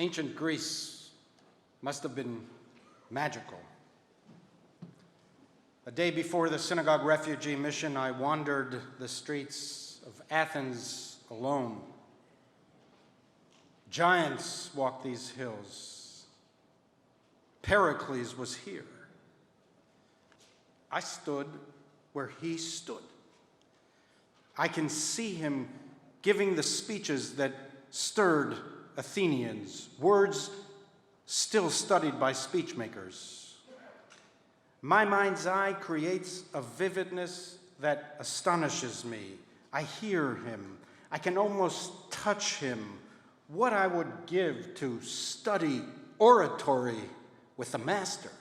Ancient Greece must have been magical. A day before the Synagogue refugee mission, I wandered the streets of Athens alone. Giants walked these hills. Pericles was here. I stood where he stood. I can see him giving the speeches that stirred Athenians, words still studied by speech makers. My mind's eye creates a vividness that astonishes me. I hear him. I can almost touch him. What I would give to study oratory with the master.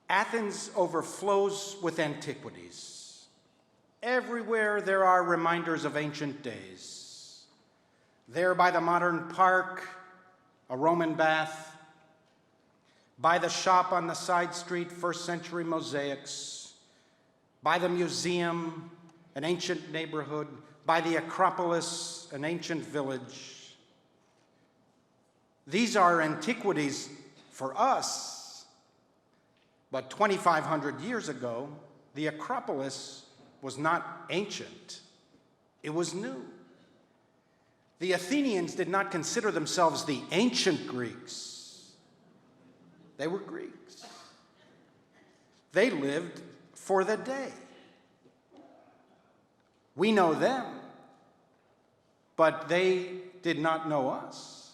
Athens overflows with antiquities. Everywhere there are reminders of ancient days. There by the modern park, a Roman bath. By the shop on the side street, first-century mosaics. By the museum, an ancient neighborhood. By the Acropolis, an ancient village. These are antiquities for us. But 2,500 years ago, the Acropolis was not ancient. It was new. The Athenians did not consider themselves the ancient Greeks. They were Greeks. They lived for the day. We know them, but they did not know us.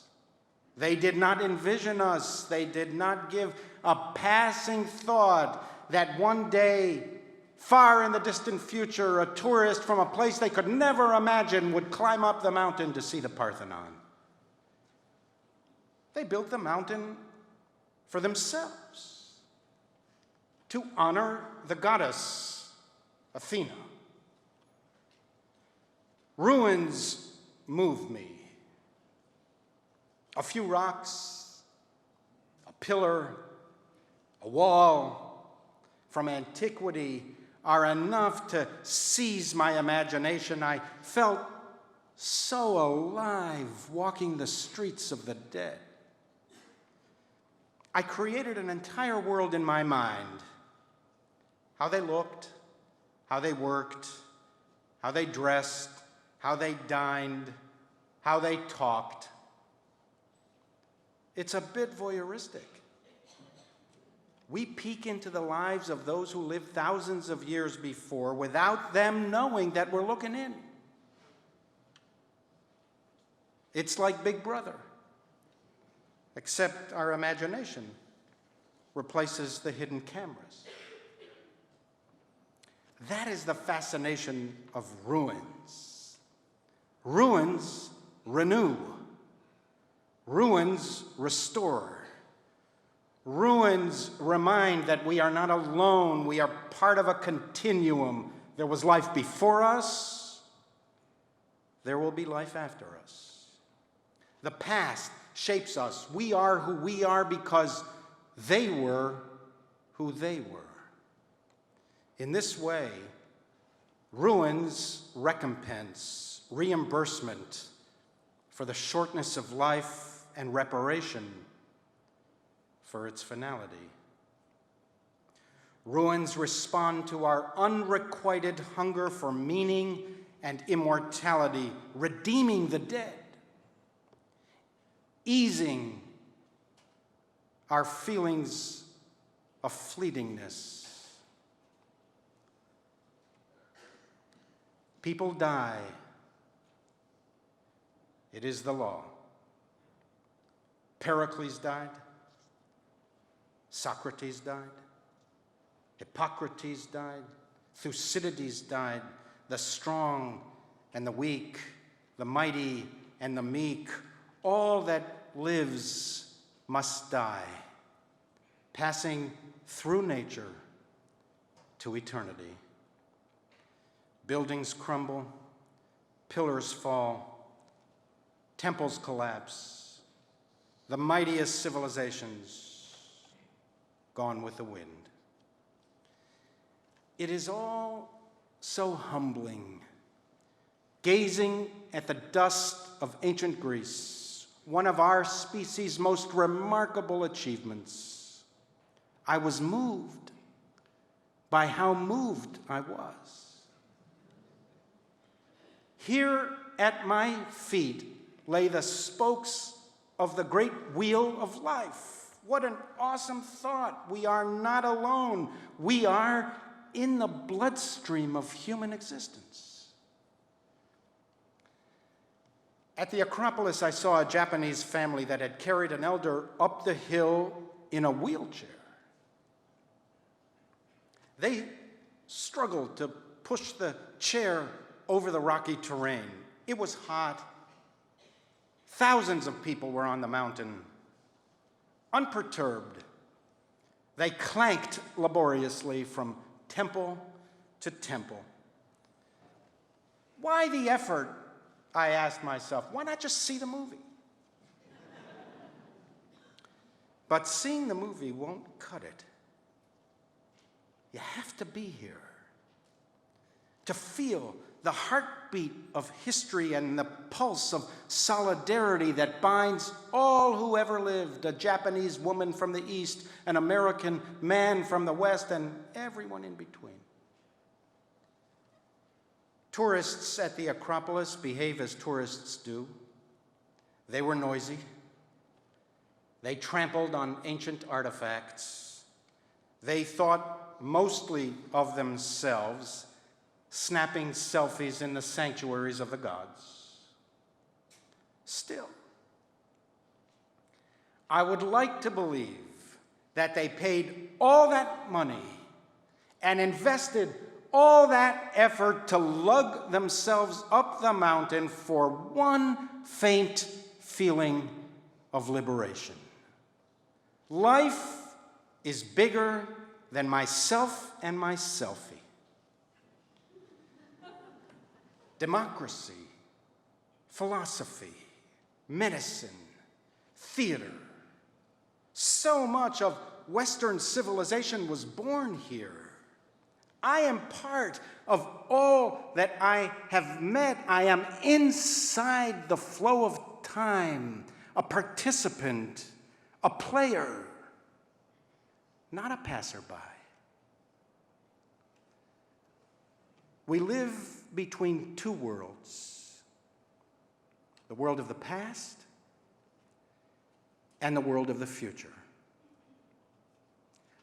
They did not envision us. They did not give a passing thought that one day, far in the distant future, a tourist from a place they could never imagine would climb up the mountain to see the Parthenon. They built the mountain for themselves, to honor the goddess Athena. Ruins move me. A few rocks, a pillar, a wall from antiquity are enough to seize my imagination. I felt so alive walking the streets of the dead. I created an entire world in my mind. How they looked, how they worked, how they dressed, how they dined, how they talked. It's a bit voyeuristic. We peek into the lives of those who lived thousands of years before without them knowing that we're looking in. It's like Big Brother, except our imagination replaces the hidden cameras. That is the fascination of ruins. Ruins renew. Ruins restore. Ruins remind that we are not alone. We are part of a continuum. There was life before us. There will be life after us. The past shapes us. We are who we are because they were who they were. In this way, ruins recompense, reimbursement for the shortness of life and reparation for its finality. Ruins respond to our unrequited hunger for meaning and immortality, redeeming the dead, easing our feelings of fleetingness. People die. It is the law. Pericles died. Socrates died. Hippocrates died. Thucydides died. The strong and the weak, the mighty and the meek, all that lives must die, passing through nature to eternity. Buildings crumble, pillars fall, temples collapse, the mightiest civilizations gone with the wind. It is all so humbling, gazing at the dust of ancient Greece, one of our species' most remarkable achievements. I was moved by how moved I was. Here at my feet lay the spokes of the great wheel of life. What an awesome thought. We are not alone. We are in the bloodstream of human existence. At the Acropolis, I saw a Japanese family that had carried an elder up the hill in a wheelchair. They struggled to push the chair over the rocky terrain. It was hot. Thousands of people were on the mountain. Unperturbed, they clanked laboriously from temple to temple. Why the effort? I asked myself. Why not just see the movie? But seeing the movie won't cut it. You have to be here to feel the heartbeat of history and the pulse of solidarity that binds all who ever lived, a Japanese woman from the East, an American man from the West, and everyone in between. Tourists at the Acropolis behave as tourists do. They were noisy. They trampled on ancient artifacts. They thought mostly of themselves, snapping selfies in the sanctuaries of the gods. Still, I would like to believe that they paid all that money and invested all that effort to lug themselves up the mountain for one faint feeling of liberation. Life is bigger than myself and my selfie. Democracy, philosophy, medicine, theater. So much of Western civilization was born here. I am part of all that I have met. I am inside the flow of time, a participant, a player, not a passerby. We live between two worlds, the world of the past and the world of the future.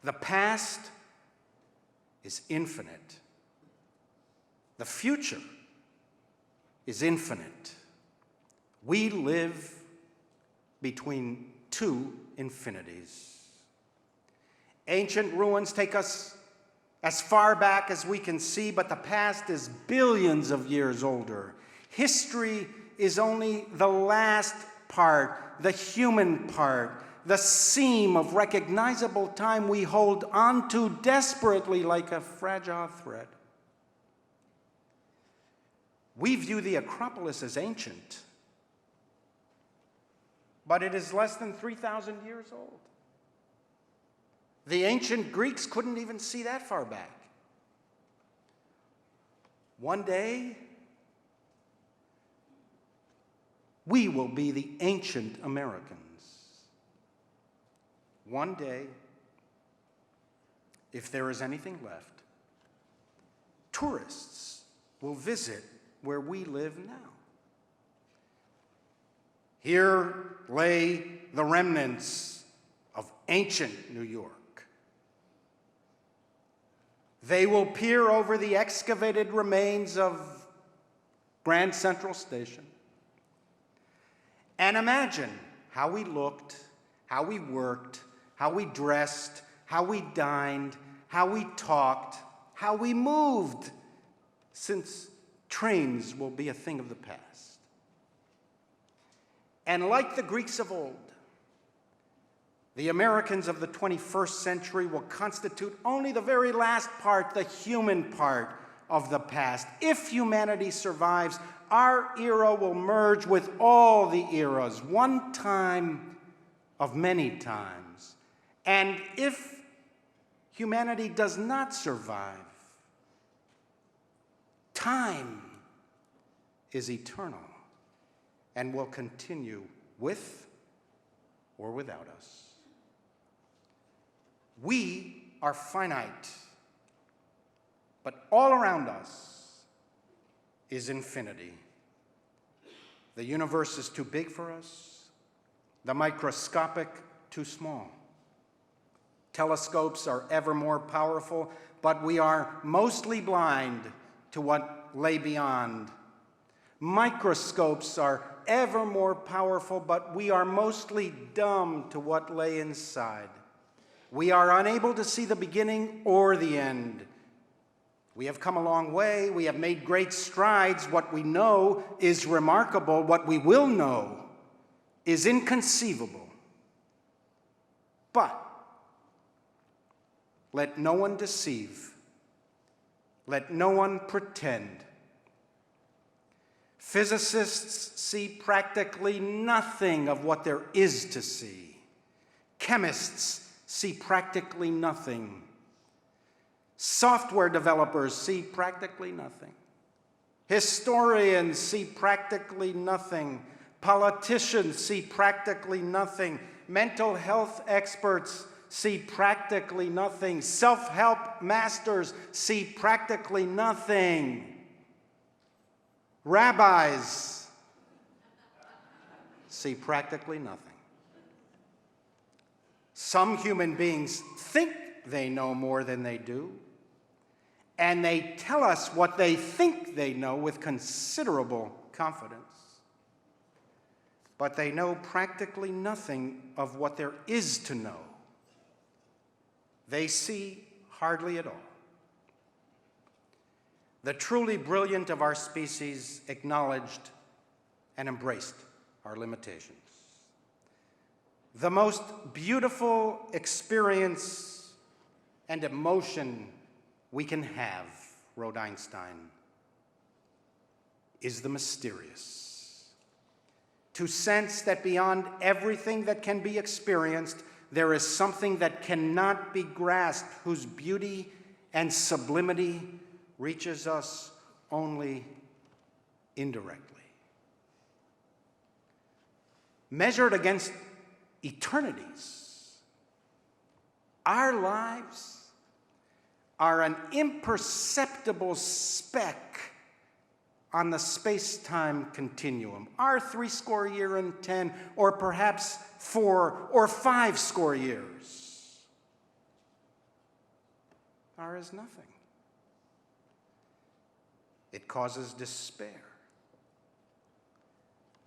The past is infinite. The future is infinite. We live between two infinities. Ancient ruins take us as far back as we can see, but the past is billions of years older. History is only the last part, the human part, the seam of recognizable time we hold onto desperately like a fragile thread. We view the Acropolis as ancient, but it is less than 3,000 years old. The ancient Greeks couldn't even see that far back. One day, we will be the ancient Americans. One day, if there is anything left, tourists will visit where we live now. Here lay the remnants of ancient New York. They will peer over the excavated remains of Grand Central Station and imagine how we looked, how we worked, how we dressed, how we dined, how we talked, how we moved, since trains will be a thing of the past. And like the Greeks of old, the Americans of the 21st century will constitute only the very last part, the human part of the past. If humanity survives, our era will merge with all the eras, one time of many times. And if humanity does not survive, time is eternal and will continue with or without us. We are finite, but all around us is infinity. The universe is too big for us, the microscopic too small. Telescopes are ever more powerful, but we are mostly blind to what lay beyond. Microscopes are ever more powerful, but we are mostly dumb to what lay inside. We are unable to see the beginning or the end. We have come a long way. We have made great strides. What we know is remarkable. What we will know is inconceivable. But let no one deceive. Let no one pretend. Physicists see practically nothing of what there is to see. Chemists see practically nothing. Software developers see practically nothing. Historians see practically nothing. Politicians see practically nothing. Mental health experts see practically nothing. Self-help masters see practically nothing. Rabbis see practically nothing. Some human beings think they know more than they do, and they tell us what they think they know with considerable confidence. But they know practically nothing of what there is to know. They see hardly at all. The truly brilliant of our species acknowledged and embraced our limitations. The most beautiful experience and emotion we can have, wrote Einstein, is the mysterious. To sense that beyond everything that can be experienced, there is something that cannot be grasped, whose beauty and sublimity reaches us only indirectly. Measured against eternities, our lives are an imperceptible speck on the space-time continuum. Our 70 years and 10, or perhaps 4 or 5 years, are as nothing. It causes despair.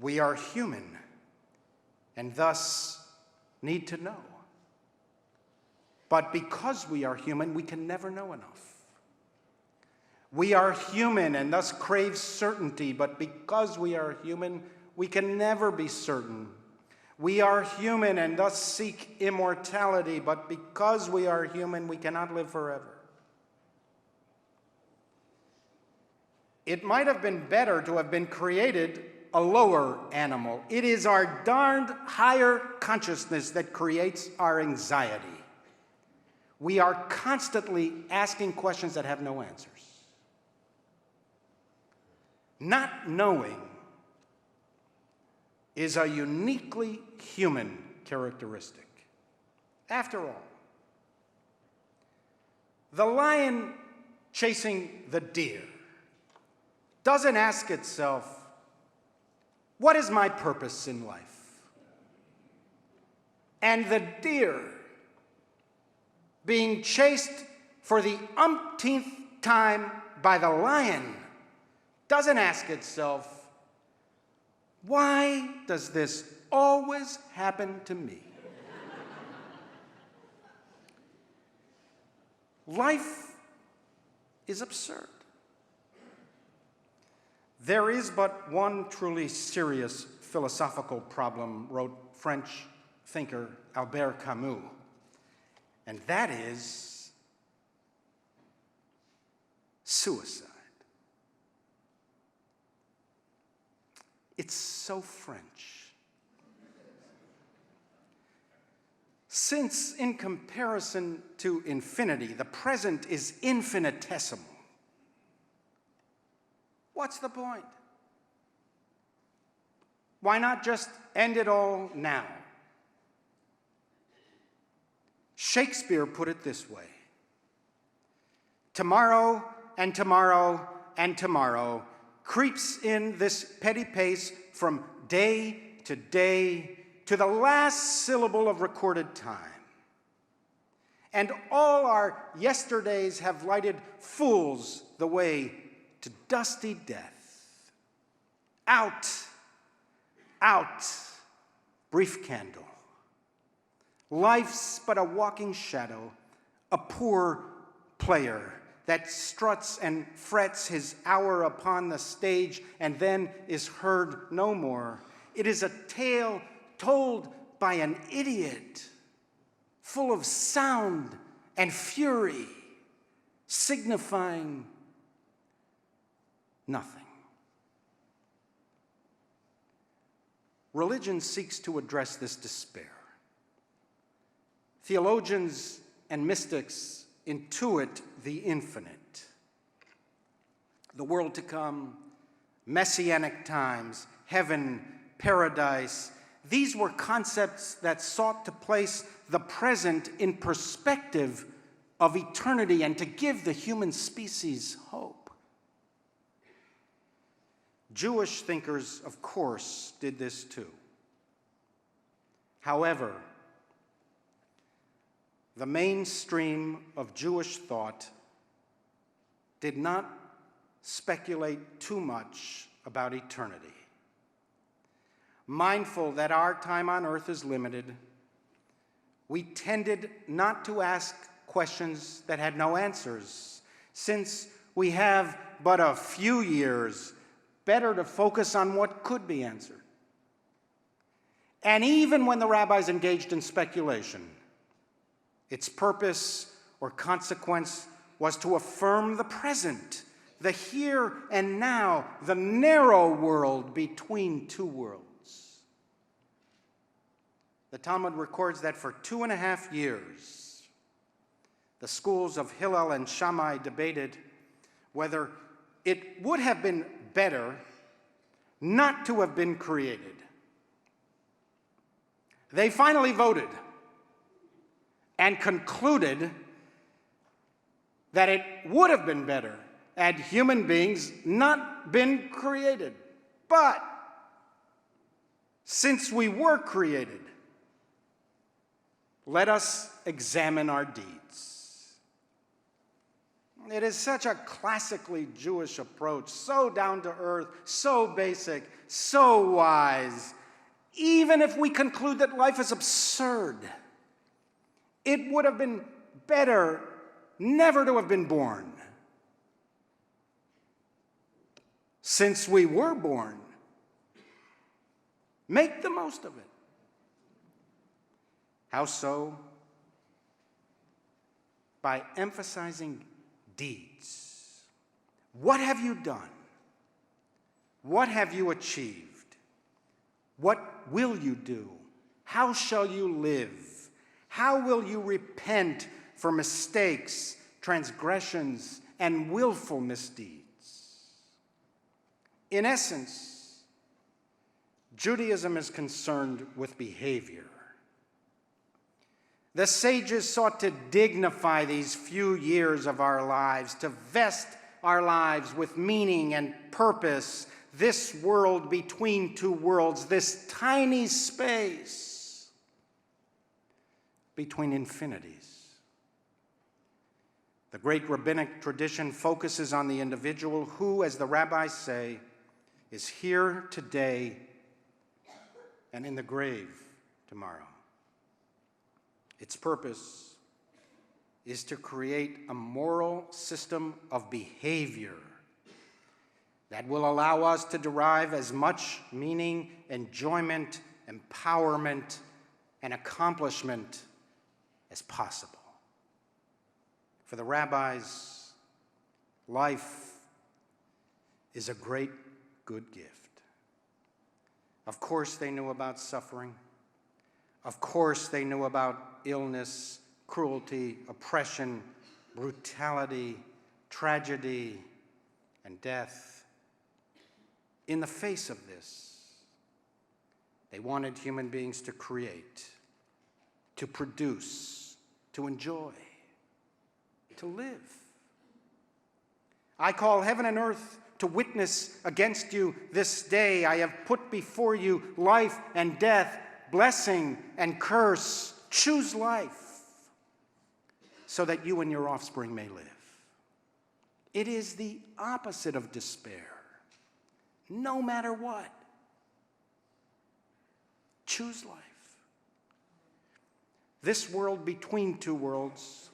We are human, and thus need to know. But because we are human, we can never know enough. We are human and thus crave certainty, but because we are human, we can never be certain. We are human and thus seek immortality, but because we are human, we cannot live forever. It might have been better to have been created a lower animal. It is our darned higher consciousness that creates our anxiety. We are constantly asking questions that have no answers. Not knowing is a uniquely human characteristic. After all, the lion chasing the deer doesn't ask itself, what is my purpose in life? And the deer, being chased for the umpteenth time by the lion, doesn't ask itself, why does this always happen to me? Life is absurd. There is but one truly serious philosophical problem, wrote French thinker Albert Camus, and that is suicide. It's so French. Since, in comparison to infinity, the present is infinitesimal, what's the point? Why not just end it all now? Shakespeare put it this way: tomorrow and tomorrow and tomorrow creeps in this petty pace from day to the last syllable of recorded time. And all our yesterdays have lighted fools the way to dusty death. Out, out, brief candle. Life's but a walking shadow, a poor player that struts and frets his hour upon the stage and then is heard no more. It is a tale told by an idiot, full of sound and fury, signifying nothing. Religion seeks to address this despair. Theologians and mystics intuit the infinite, the world to come, messianic times, heaven, paradise. These were concepts that sought to place the present in perspective of eternity and to give the human species hope. Jewish thinkers, of course, did this too. However, the mainstream of Jewish thought did not speculate too much about eternity. Mindful that our time on earth is limited, we tended not to ask questions that had no answers. Since we have but a few years, better to focus on what could be answered. And even when the rabbis engaged in speculation, its purpose or consequence was to affirm the present, the here and now, the narrow world between two worlds. The Talmud records that for 2.5 years, the schools of Hillel and Shammai debated whether it would have been better not to have been created. They finally voted and concluded that it would have been better had human beings not been created. But since we were created, let us examine our deeds. It is such a classically Jewish approach, so down to earth, so basic, so wise. Even if we conclude that life is absurd, it would have been better never to have been born. Since we were born, make the most of it. How so? By emphasizing deeds. What have you done? What have you achieved? What will you do? How shall you live? How will you repent for mistakes, transgressions, and willful misdeeds? In essence, Judaism is concerned with behavior. The sages sought to dignify these few years of our lives, to vest our lives with meaning and purpose, this world between two worlds, this tiny space between infinities. The great rabbinic tradition focuses on the individual who, as the rabbis say, is here today and in the grave tomorrow. Its purpose is to create a moral system of behavior that will allow us to derive as much meaning, enjoyment, empowerment, and accomplishment as possible. For the rabbis, life is a great good gift. Of course, they knew about suffering. Of course, they knew about illness, cruelty, oppression, brutality, tragedy, and death. In the face of this, they wanted human beings to create, to produce, to enjoy, to live. I call heaven and earth to witness against you this day. I have put before you life and death, blessing and curse. Choose life so that you and your offspring may live. It is the opposite of despair, no matter what. Choose life. This world between two worlds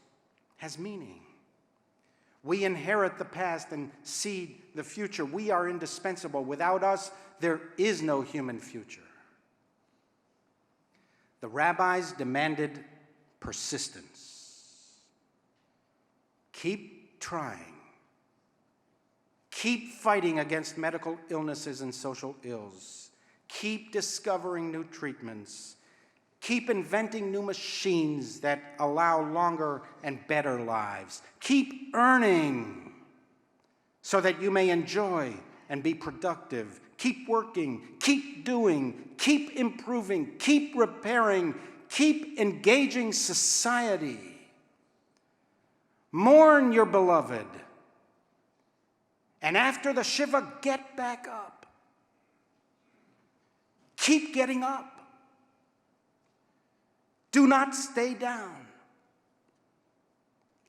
has meaning. We inherit the past and seed the future. We are indispensable. Without us, there is no human future. The rabbis demanded persistence. Keep trying. Keep fighting against medical illnesses and social ills. Keep discovering new treatments. Keep inventing new machines that allow longer and better lives. Keep earning so that you may enjoy and be productive. Keep working, keep doing, keep improving, keep repairing, keep engaging society. Mourn your beloved. And after the Shiva, get back up. Keep getting up. Do not stay down.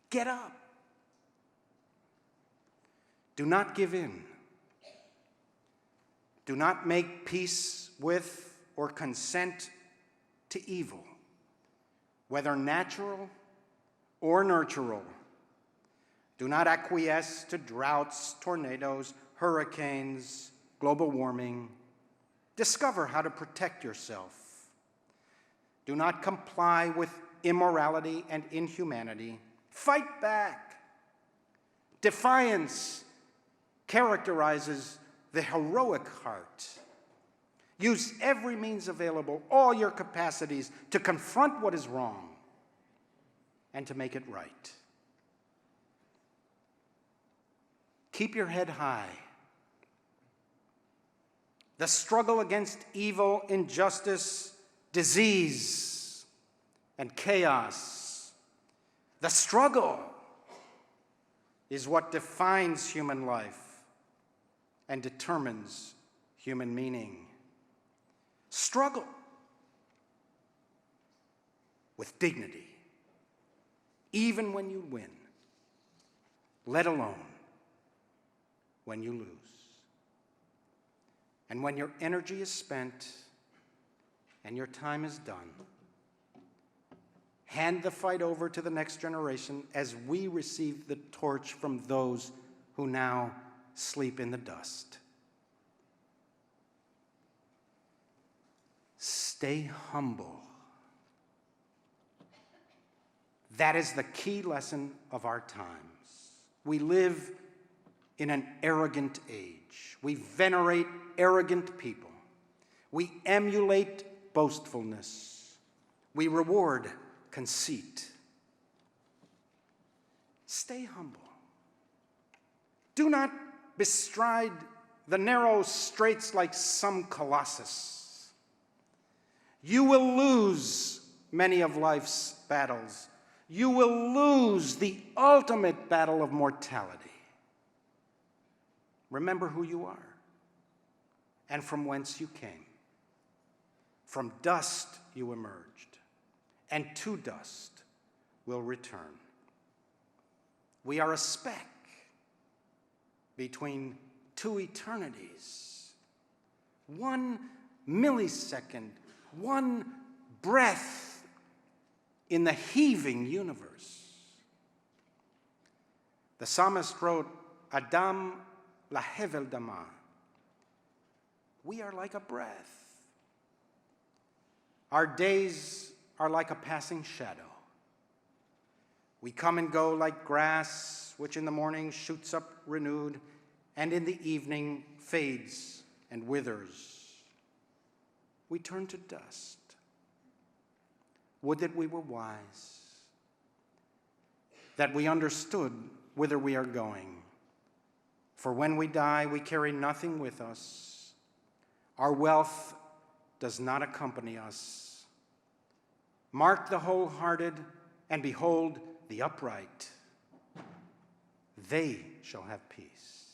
Get up. Do not give in. Do not make peace with or consent to evil, whether natural or nurtural. Do not acquiesce to droughts, tornadoes, hurricanes, global warming. Discover how to protect yourself. Do not comply with immorality and inhumanity. Fight back. Defiance characterizes the heroic heart. Use every means available, all your capacities, to confront what is wrong and to make it right. Keep your head high. The struggle against evil, injustice, disease, and chaos. The struggle is what defines human life and determines human meaning. Struggle with dignity, even when you win, let alone when you lose. And when your energy is spent and your time is done, hand the fight over to the next generation as we receive the torch from those who now sleep in the dust. Stay humble. That is the key lesson of our times. We live in an arrogant age. We venerate arrogant people. We emulate boastfulness. We reward conceit. Stay humble. Do not bestride the narrow straits like some colossus. You will lose many of life's battles. You will lose the ultimate battle of mortality. Remember who you are and from whence you came. From dust you emerged, and to dust will return. We are a speck between two eternities. 1 millisecond, 1 breath in the heaving universe. The psalmist wrote, Adam lahevel dama. We are like a breath. Our days are like a passing shadow. We come and go like grass, which in the morning shoots up renewed, and in the evening fades and withers. We turn to dust. Would that we were wise, that we understood whither we are going. For when we die, we carry nothing with us. Our wealth does not accompany us. Mark the wholehearted and behold the upright. They shall have peace.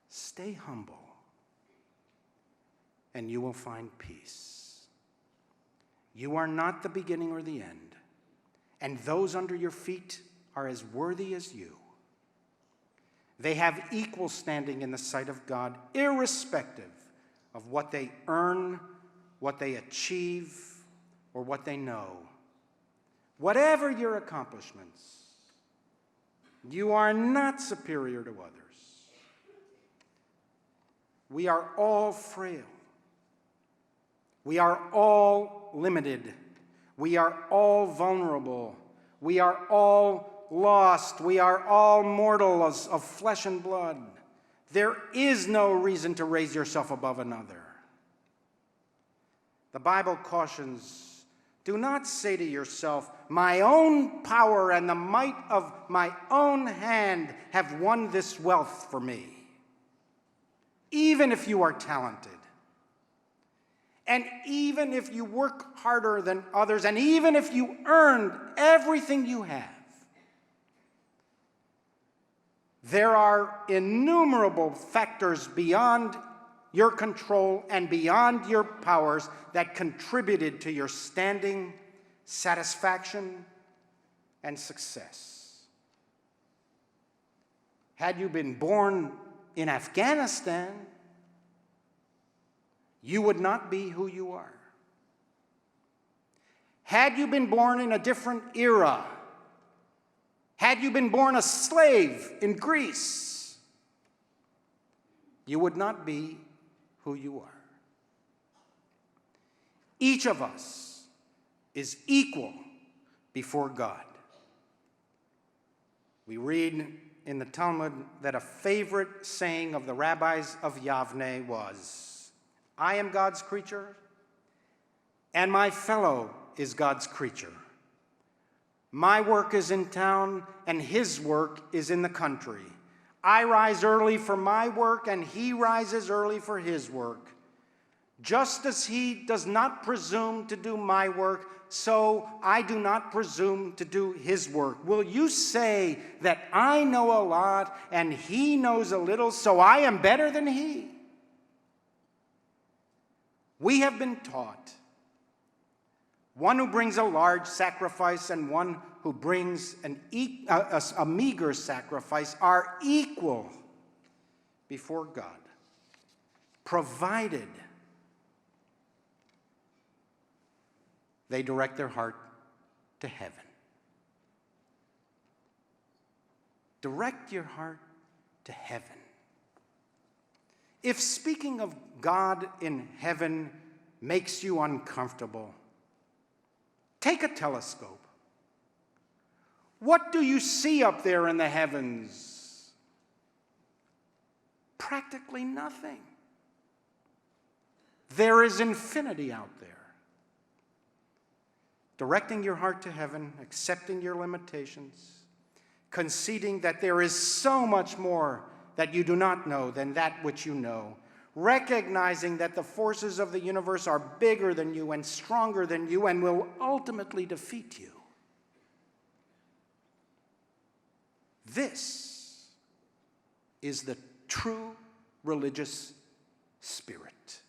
Stay humble, and you will find peace. You are not the beginning or the end, and those under your feet are as worthy as you. They have equal standing in the sight of God, irrespective of what they earn, what they achieve, or what they know. Whatever your accomplishments, you are not superior to others. We are all frail. We are all limited. We are all vulnerable. We are all lost. We are all mortals of flesh and blood. There is no reason to raise yourself above another. The Bible cautions, do not say to yourself, my own power and the might of my own hand have won this wealth for me. Even if you are talented, and even if you work harder than others, and even if you earned everything you have, there are innumerable factors beyond your control and beyond your powers that contributed to your standing, satisfaction, and success. Had you been born in Afghanistan, you would not be who you are. Had you been born in a different era, had you been born a slave in Greece, you would not be who you are. Each of us is equal before God. We read in the Talmud that a favorite saying of the rabbis of Yavne was, I am God's creature, and my fellow is God's creature. My work is in town, and his work is in the country. I rise early for my work, and he rises early for his work. Just as he does not presume to do my work, so I do not presume to do his work. Will you say that I know a lot and he knows a little, so I am better than he? We have been taught one who brings a large sacrifice and one who brings a meager sacrifice are equal before God, provided they direct their heart to heaven. Direct your heart to heaven. If speaking of God in heaven makes you uncomfortable, take a telescope. What do you see up there in the heavens? Practically nothing. There is infinity out there. Directing your heart to heaven, accepting your limitations, conceding that there is so much more that you do not know than that which you know, recognizing that the forces of the universe are bigger than you and stronger than you and will ultimately defeat you. This is the true religious spirit.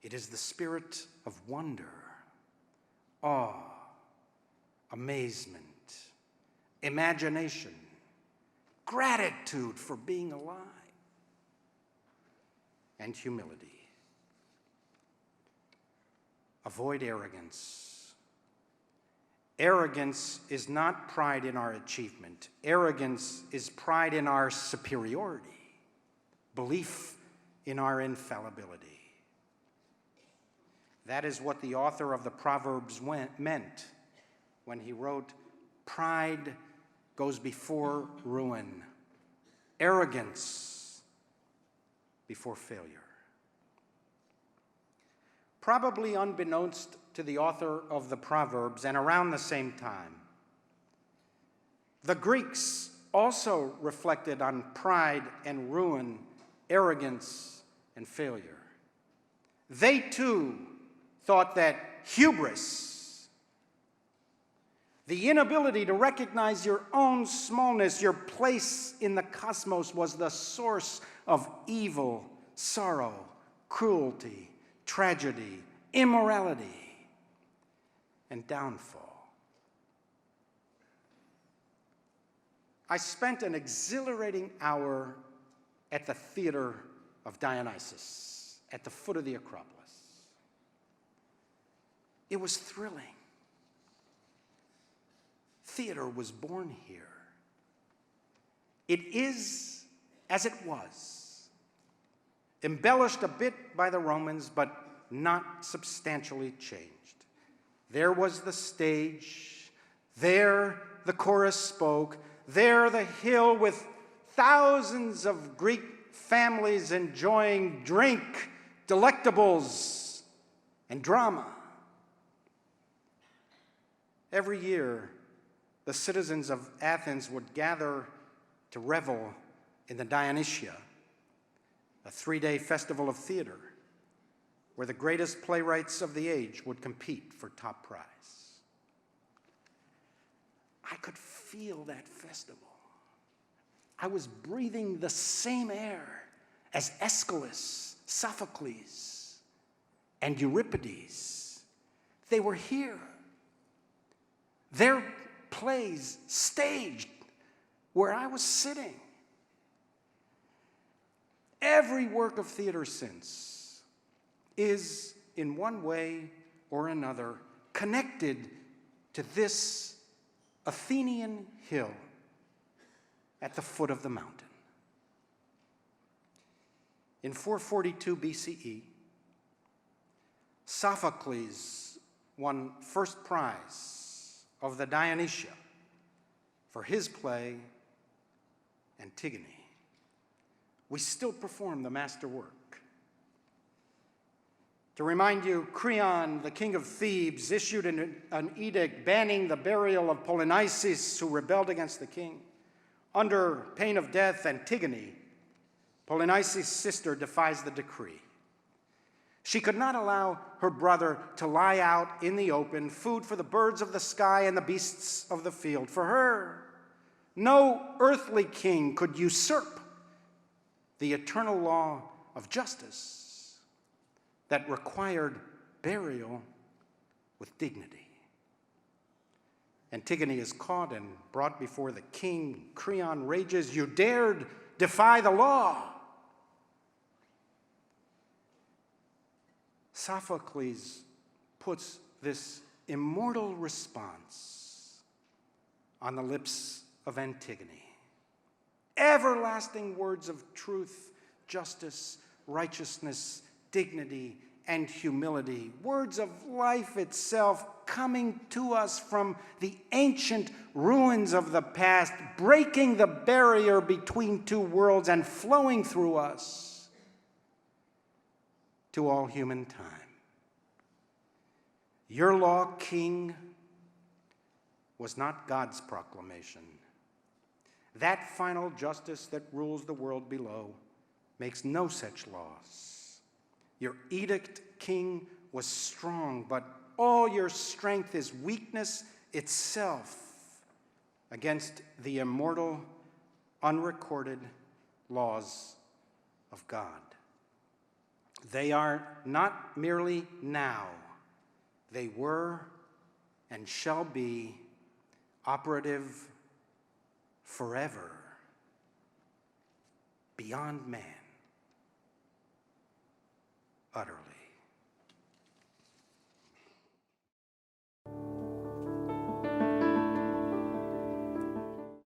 It is the spirit of wonder, awe, amazement, imagination, gratitude for being alive, and humility. Avoid arrogance. Arrogance is not pride in our achievement. Arrogance is pride in our superiority, belief in our infallibility. That is what the author of the Proverbs meant when he wrote, pride goes before ruin, arrogance before failure. Probably unbeknownst to the author of the Proverbs, and around the same time, the Greeks also reflected on pride and ruin, arrogance and failure. They too thought that hubris. The inability to recognize your own smallness, your place in the cosmos, was the source of evil, sorrow, cruelty, tragedy, immorality, and downfall. I spent an exhilarating hour at the Theater of Dionysus at the foot of the Acropolis. It was thrilling. Theater was born here. It is as it was, embellished a bit by the Romans, but not substantially changed. There was the stage, there the chorus spoke, there the hill with thousands of Greek families enjoying drink, delectables, and drama. Every year, the citizens of Athens would gather to revel in the Dionysia, a 3-day festival of theater where the greatest playwrights of the age would compete for top prize. I could feel that festival. I was breathing the same air as Aeschylus, Sophocles, and Euripides. They were here. Their plays staged where I was sitting. Every work of theater since is, in one way or another, connected to this Athenian hill at the foot of the mountain. In 442 BCE, Sophocles won first prize of the Dionysia for his play Antigone. We still perform the masterwork. To remind you, Creon, the king of Thebes, issued an edict banning the burial of Polynices, who rebelled against the king. Under pain of death, Antigone, Polynices' sister, defies the decree. She could not allow her brother to lie out in the open, food for the birds of the sky and the beasts of the field. For her, no earthly king could usurp the eternal law of justice that required burial with dignity. Antigone is caught and brought before the king. Creon rages, "You dared defy the law." Sophocles puts this immortal response on the lips of Antigone. Everlasting words of truth, justice, righteousness, dignity, and humility. Words of life itself coming to us from the ancient ruins of the past, breaking the barrier between two worlds and flowing through us to all human time. Your law, King, was not God's proclamation. That final justice that rules the world below makes no such laws. Your edict, King, was strong, but all your strength is weakness itself against the immortal, unrecorded laws of God. They are not merely now, they were and shall be operative forever, beyond man, utterly.